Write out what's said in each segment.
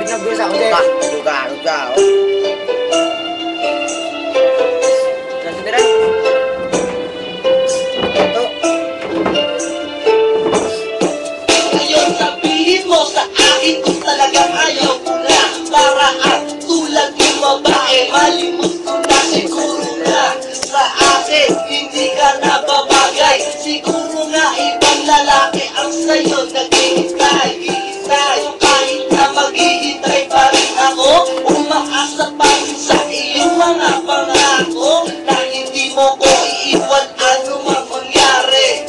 nagdusa ko din. Duga, oh. Nandun ito. Ngayon sabihin mo sa akin kung talagang ayaw ko na. Para at tulad yung babae, malimot ko na siguro na. Sa akin, hindi ka nababagay. Siguro nga ibang lalaki ang sa'yo naghihintay. Kahit na maghihintay pa rin ako, umaasa pa rin sa iyong mga pangako na hindi mo ko iiwan ano mang mangyari.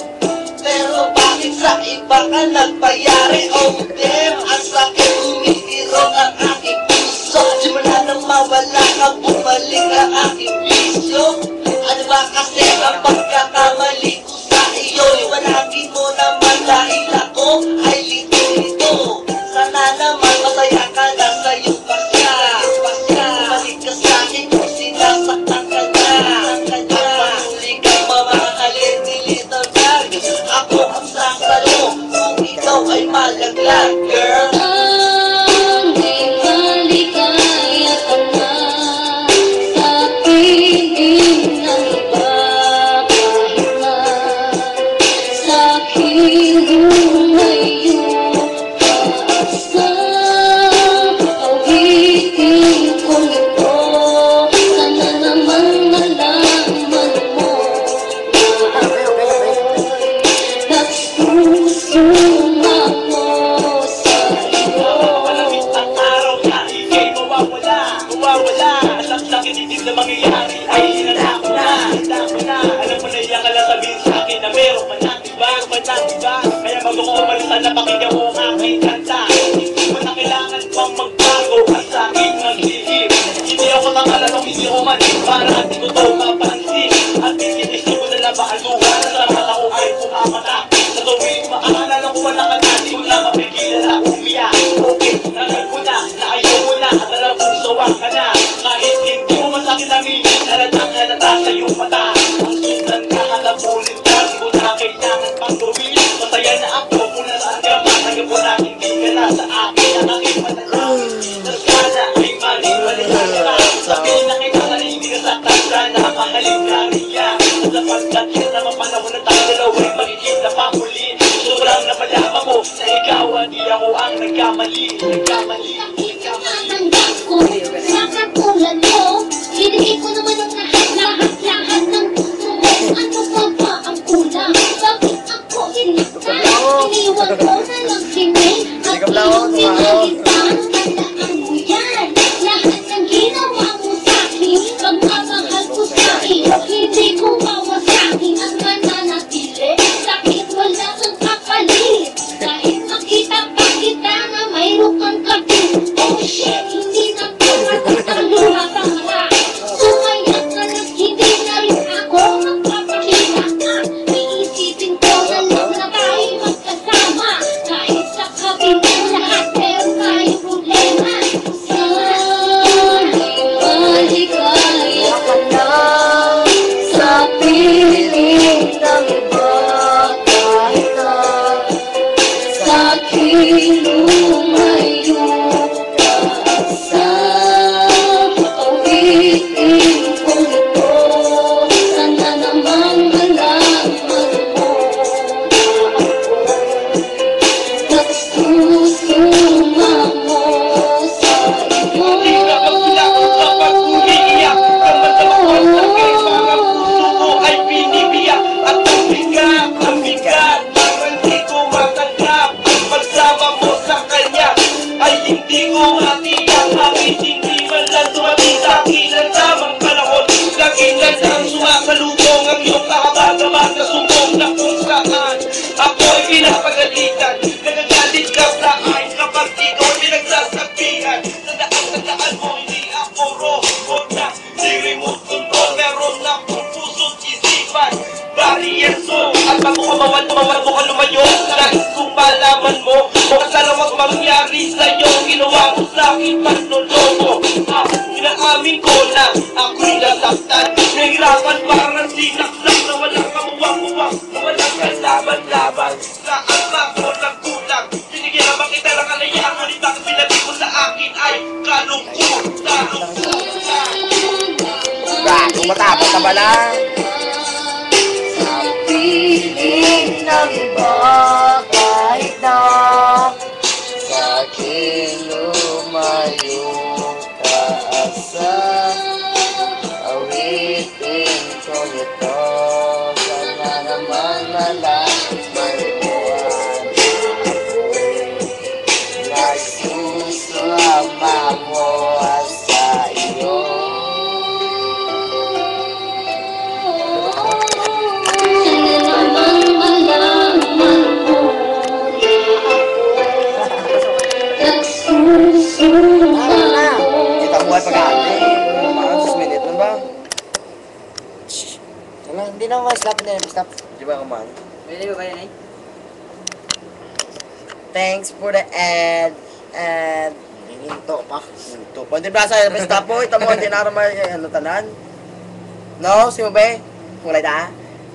Pero bakit sa iba ka nagpayari? Oh damn, ang sakit umiirong ang aking puso. Simula nang mawala ka, bumalik ang aking bisyo. Ano ba kasi ang pagkakamali ko sa iyo? Iwanagin mo naman dahil ako ay lito-lito. Sana naman masaya ka na sa'yo pa siya. Bumalik ka sa'kin kung sinasaktan ka na. Ang panuli kang mamahalin, nilito na. Ako ang sasalo kung ikaw ay malaglag, girl. Mangyayari ay hinala ko na. Alam mo na iyan ka lang sabihin sa akin na meron man ang iba. Kaya bago ko umalis na pakinggan mo ang aking kanta. Hindi mo na kailangan pang magbago at sa akin maglihim. Hindi ako nangalalong hindi ko manin para hindi ko ito mapansin. At ikinis ko na labaan luha na sa mata ko ay pumamata. Sa tuwing makakala ko wala ka na, di ko na mapigilan na umiyak. Okay, nagal ko na ayaw mo na at alam kong sawa ka na. Kahit hindi mo masakit aminin, halatang halata sa iyong mata. Ang sundan ka, halapunin ka, di ko na kailangan pang gawin. Masaya na ako kung nasaan ka man, ngayon ko na hindi ka na sa akin ang aking manalangin. Sana ay mali-malihan ka. Sabihin na kita na hindi ka saktan, sana mahalin ka riya. At sapagkat yun naman panahon na tayo dalawa'y magiging na pamuli. Sobrang napalama mo na ikaw, hindi ako ang nagkamali. Katulad mo, binigay ko naman ang lahat ng gusto mo. Ano ba ang kulang? Bakit ako iligtas? Iniwan ko na lang kini at iyong pinagitang. Tandaan mo yan. Lahat ng ginawa mo sa'kin, pagmamahal ko sa'yo, hindi ko mawasakin ang mananatili. Sakit wala kang kapalit. Kahit makita pa kita na mayroon kang kabit. Oh shit, hindi na ang luha pangara. Sumaya ka lang, hindi na rin ako magpapakita ka. Iisipin ko na lang na tayo magkasama. Kahit sa kabilang lahat, meron tayong problema. Maligaya ka na sa piling ng iba. Kahit na sa aking lumayo. Hindi ko matiyang aking hindi man lang dumating sa akin ang tamang panahon. Lagi lang ang sumasalubong ang iyong kahabagaman na sumbong na kung saan ako'y pinapagalitan. Nagagalit ka sa akin kapag ikaw pinagsasabihan. Tandaan mo hindi ako robot na di remote control. Meron na akong puso't isipan. Barriers mo at bago ka tumawad mo ka lumayo. Nais kong malaman mo kung kasalamat mangyari sa'yo. Ginawa mo sa'kin duda, ang duda. Ba, kung matapos na ba lang? Piling ng iba kahit na sa akin lumayo kaasa. Awitin ko nito, sana naman malaman mo ang ako'y nagsusama mo sa iyo. Kita buhay pag-ate. Mga 6 minutes nun ba? Wala, hindi na ako stop na stop. Di ba kumain? Pwede ba kayo, Nay? Thanks for the ad. And Hininto pa. ito pa. Di ba sa stop po? Ito mo, hindi na naman ano tanan? No? Si mo ba? Kulay ta?